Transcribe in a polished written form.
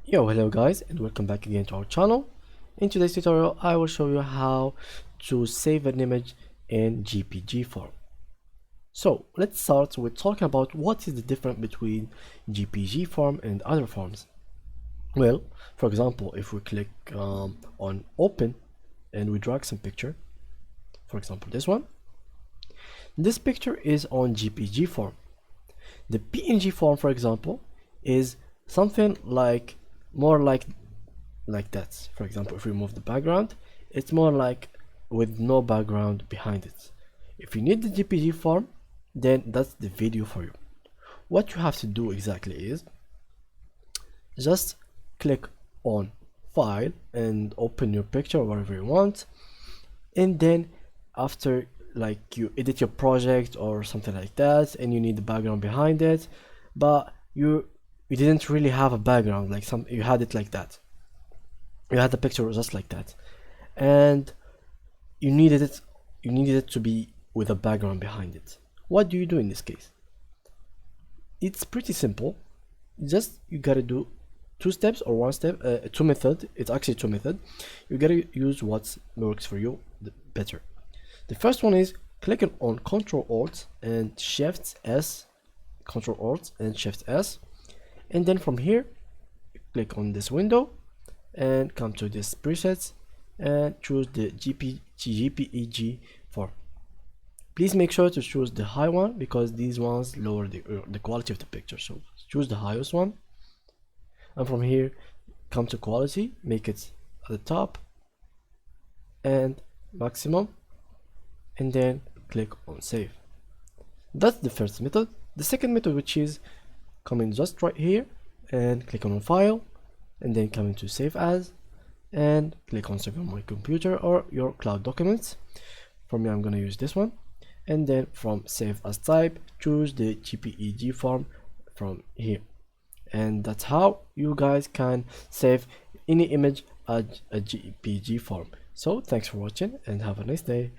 Yo, hello guys, and welcome back again to our channel. In today's tutorial, I will show you how to save an image in JPG form. So let's start with talking about what is the difference between JPG form and other forms. Well, for example, if we click on open and we drag some picture, for example this one, this picture is on JPG form. The PNG form, for example, is something like more like that. For example, if we remove the background, it's more like with no background behind it. If you need the JPG form, then that's the video for you. What you have to do exactly is just click on file and open your picture or whatever you want, and then after like you edit your project or something like that and you need the background behind it, but you didn't really have a background, like you had it like that, you had the picture just like that, and you needed it to be with a background behind it. What do you do in this case? It's pretty simple. Just you gotta do two steps or one step, two method. It's actually two method. You gotta use what works for you better. The first one is clicking on Ctrl Alt and Shift S, Ctrl Alt and Shift S, and then from here click on this window and come to this presets and choose the JPEG form. Please make sure to choose the high one because these ones lower the quality of the picture, so choose the highest one, and from here come to quality, make it at the top and maximum, and then click on save. That's the first method. The second method, which is coming just right here and click on file and then come into save as and click on save on my computer or your cloud documents. For me, I'm gonna use this one, and then from save as type choose the JPEG form from here, and that's how you guys can save any image as a JPG form. So thanks for watching and have a nice day.